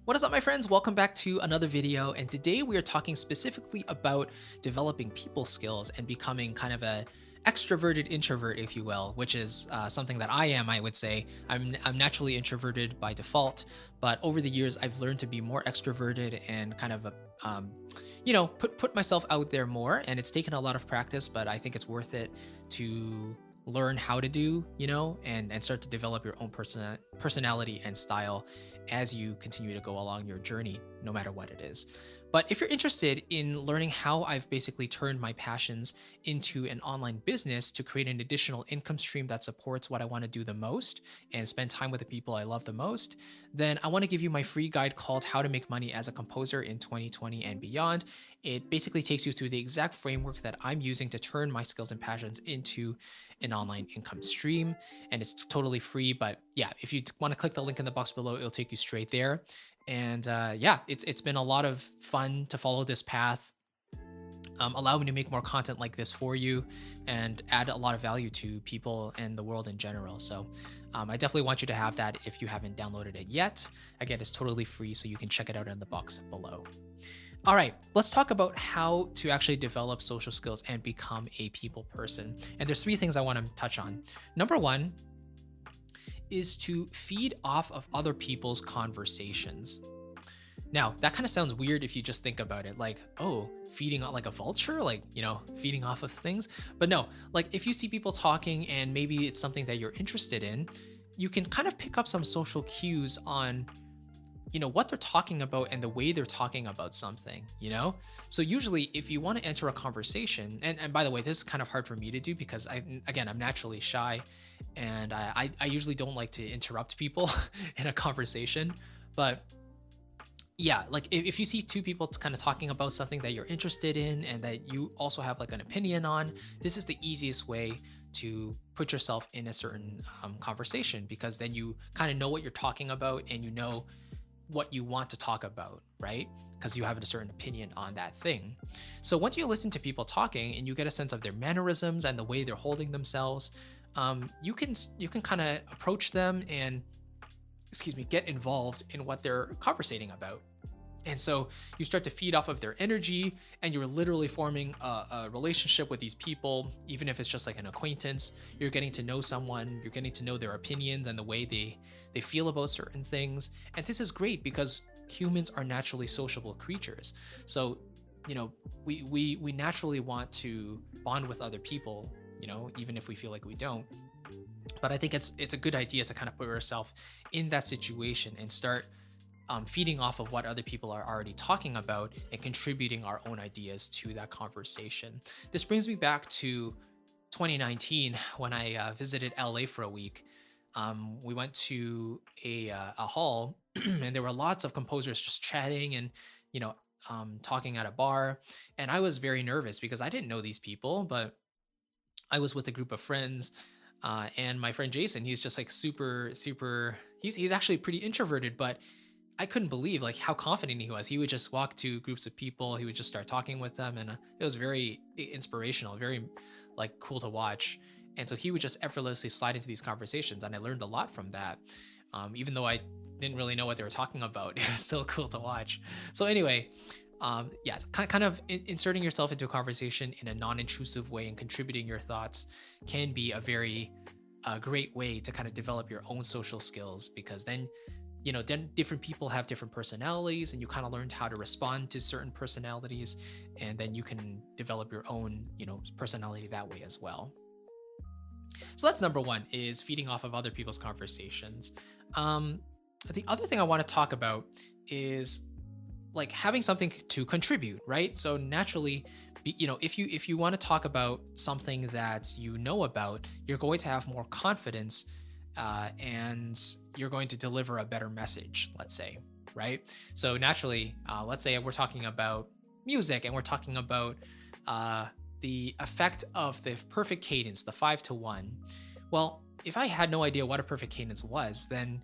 What is up, my friends? Welcome back to another video. And today we are talking specifically about developing people skills and becoming kind of a extroverted introvert, if you will, which is something that I am. I would say I'm naturally introverted by default, but over the years I've learned to be more extroverted and kind of put myself out there more. And it's taken a lot of practice, but I think it's worth it to learn how to do, and start to develop your own personality and style as you continue to go along your journey, no matter what it is. But if you're interested in learning how I've basically turned my passions into an online business to create an additional income stream that supports what I want to do the most and spend time with the people I love the most, then I want to give you my free guide called How to Make Money as a Composer in 2020 and Beyond. It basically takes you through the exact framework that I'm using to turn my skills and passions into an online income stream. And it's totally free. But yeah, if you want to click the link in the box below, it'll take you straight there. And it's been a lot of fun to follow this path. Allow me to make more content like this for you and add a lot of value to people and the world in general. So I definitely want you to have that if you haven't downloaded it yet. Again, it's totally free, so you can check it out in the box below. All right, let's talk about how to actually develop social skills and become a people person. And there's three things I want to touch on. Number one is to feed off of other people's conversations. Now, that kind of sounds weird if you just think about it, like, oh, feeding on like a vulture, like, feeding off of things. But no, like if you see people talking and maybe it's something that you're interested in, you can kind of pick up some social cues on what they're talking about and the way they're talking about something. So usually if you want to enter a conversation, and by the way, this is kind of hard for me to do because I'm naturally shy, and I usually don't like to interrupt people in a conversation. But yeah, like if you see two people kind of talking about something that you're interested in and that you also have like an opinion on, this is the easiest way to put yourself in a certain conversation, because then you kind of know what you're talking about and you know what you want to talk about, right? Because you have a certain opinion on that thing. So once you listen to people talking and you get a sense of their mannerisms and the way they're holding themselves, you can kind of approach them and get involved in what they're conversating about. And so you start to feed off of their energy, and you're literally forming a relationship with these people. Even if it's just like an acquaintance, you're getting to know someone, you're getting to know their opinions and the way they feel about certain things. And this is great because humans are naturally sociable creatures. So, we naturally want to bond with other people, even if we feel like we don't. But I think it's a good idea to kind of put yourself in that situation and start feeding off of what other people are already talking about and contributing our own ideas to that conversation. This brings me back to 2019 when I visited LA for a week. We went to a hall and there were lots of composers just chatting and, talking at a bar. And I was very nervous because I didn't know these people, but I was with a group of friends. And my friend Jason, he's just like super, super, he's actually pretty introverted, but I couldn't believe like how confident he was. He would just walk to groups of people. He would just start talking with them. And it was very inspirational, very like cool to watch. And so he would just effortlessly slide into these conversations. And I learned a lot from that. Even though I didn't really know what they were talking about, it was still cool to watch. So anyway, kind of inserting yourself into a conversation in a non-intrusive way and contributing your thoughts can be a very great way to kind of develop your own social skills, because then different people have different personalities and you kind of learned how to respond to certain personalities, and then you can develop your own personality that way as well. So that's number one, is feeding off of other people's conversations. The other thing I want to talk about is like having something to contribute, right? So naturally, if you want to talk about something that you know about, you're going to have more confidence, and you're going to deliver a better message, let's say, right? So naturally, let's say we're talking about music and we're talking about the effect of the perfect cadence, the 5-to-1. Well, if I had no idea what a perfect cadence was, then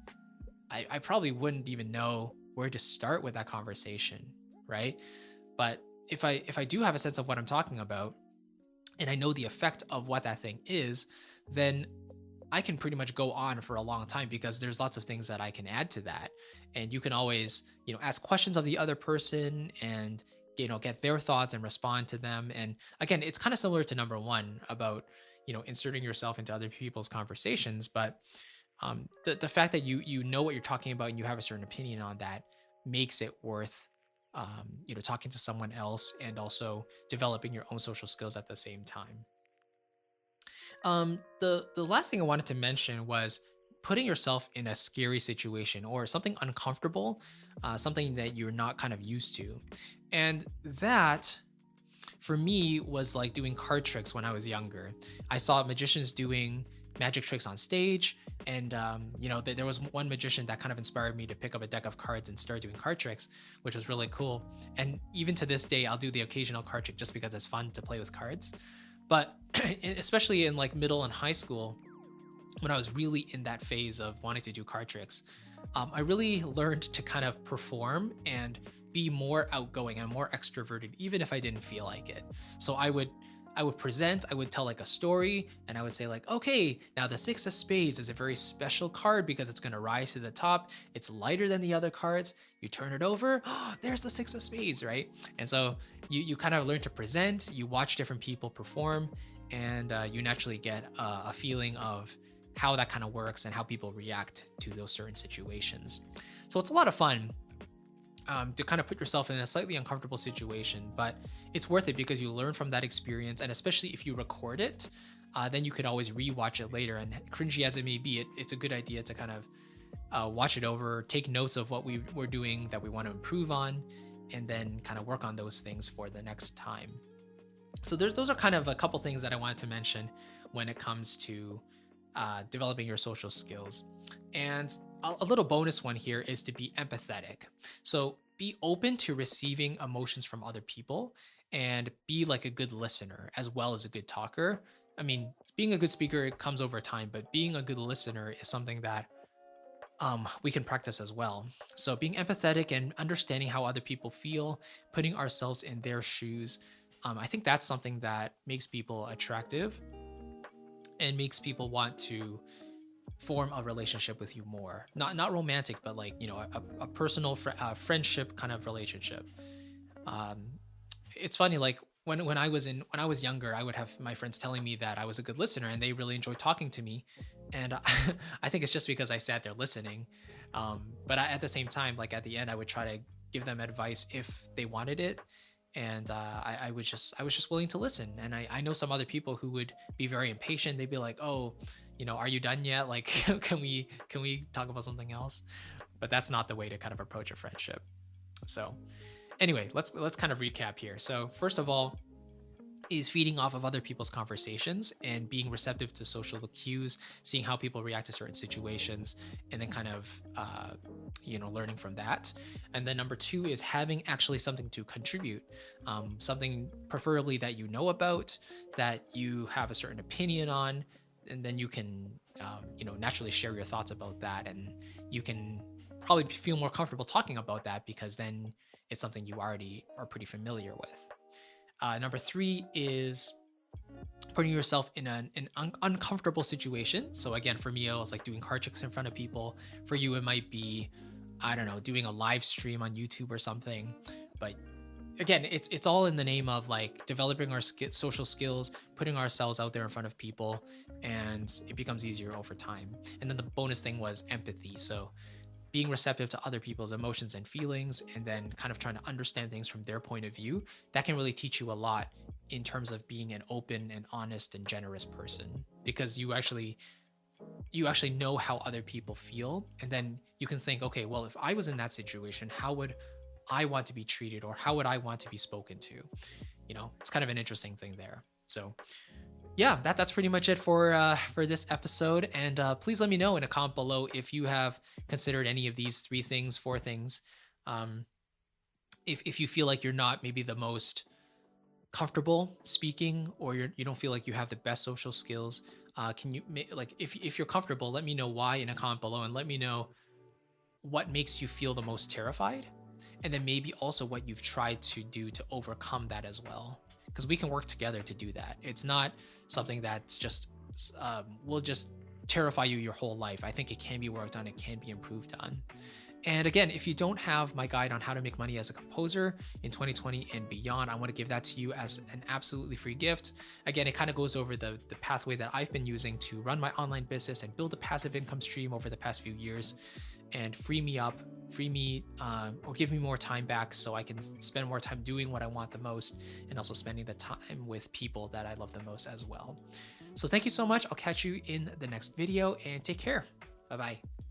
I probably wouldn't even know where to start with that conversation, right? But if I do have a sense of what I'm talking about and I know the effect of what that thing is, then I can pretty much go on for a long time because there's lots of things that I can add to that. And you can always, ask questions of the other person and, get their thoughts and respond to them. And again, it's kind of similar to number one about, inserting yourself into other people's conversations. But the fact that you know what you're talking about and you have a certain opinion on that makes it worth, talking to someone else and also developing your own social skills at the same time. The last thing I wanted to mention was putting yourself in a scary situation or something uncomfortable, something that you're not kind of used to. And that for me was like doing card tricks when I was younger. I saw magicians doing magic tricks on stage, and there was one magician that kind of inspired me to pick up a deck of cards and start doing card tricks, which was really cool. And even to this day, I'll do the occasional card trick just because it's fun to play with cards. But especially in like middle and high school, when I was really in that phase of wanting to do card tricks, I really learned to kind of perform and be more outgoing and more extroverted, even if I didn't feel like it. So I would present, I would tell like a story, and I would say like, okay, now the six of spades is a very special card because it's going to rise to the top. It's lighter than the other cards. You turn it over, oh, there's the six of spades, right? And so you kind of learn to present, you watch different people perform, and you naturally get a feeling of how that kind of works and how people react to those certain situations. So it's a lot of fun to kind of put yourself in a slightly uncomfortable situation, but it's worth it because you learn from that experience. And especially if you record it, then you could always rewatch it later. And cringy as it may be, it's a good idea to kind of watch it over, take notes of what we were doing that we want to improve on, and then kind of work on those things for the next time. So those are kind of a couple things that I wanted to mention when it comes to developing your social skills. And a little bonus one here is to be empathetic. So be open to receiving emotions from other people and be like a good listener as well as a good talker. I mean, being a good speaker, it comes over time, but being a good listener is something that we can practice as well. So being empathetic and understanding how other people feel, putting ourselves in their shoes, I think that's something that makes people attractive and makes people want to form a relationship with you more. Not romantic, but like, a personal friendship kind of relationship. It's funny, like when I was younger, I would have my friends telling me that I was a good listener and they really enjoyed talking to me. And I think it's just because I sat there listening. But at the same time, like at the end, I would try to give them advice if they wanted it. And I was just willing to listen. And I know some other people who would be very impatient. They'd be like, oh, are you done yet? Like, can we talk about something else? But that's not the way to kind of approach a friendship. So anyway, let's kind of recap here. So first of all, is feeding off of other people's conversations and being receptive to social cues, seeing how people react to certain situations, and then kind of, learning from that. And then number two is having actually something to contribute, something preferably that you know about, that you have a certain opinion on, and then you can, naturally share your thoughts about that. And you can probably feel more comfortable talking about that because then it's something you already are pretty familiar with. Number three is putting yourself in an uncomfortable situation. So again, for me, it was like doing card tricks in front of people. For you, it might be, I don't know, doing a live stream on YouTube or something. But again, it's all in the name of like developing our social skills, putting ourselves out there in front of people, and it becomes easier over time. And then the bonus thing was empathy. So being receptive to other people's emotions and feelings, and then kind of trying to understand things from their point of view, that can really teach you a lot in terms of being an open and honest and generous person, because you actually know how other people feel. And then you can think, okay, well, if I was in that situation, how would I want to be treated, or how would I want to be spoken to? It's kind of an interesting thing there. So yeah, that's pretty much it for this episode. And please let me know in a comment below if you have considered any of these four things. If you feel like you're not maybe the most comfortable speaking, or you don't feel like you have the best social skills, can you if you're comfortable, let me know why in a comment below, and let me know what makes you feel the most terrified, and then maybe also what you've tried to do to overcome that as well. Because we can work together to do that. It's not something that's just we'll just terrify you your whole life. I think it can be worked on, it can be improved on. And again, if you don't have my guide on how to make money as a composer in 2020 and beyond, I want to give that to you as an absolutely free gift. Again, it kind of goes over the pathway that I've been using to run my online business and build a passive income stream over the past few years, and free me up, or give me more time back so I can spend more time doing what I want the most, and also spending the time with people that I love the most as well. So thank you so much. I'll catch you in the next video, and take care. Bye-bye.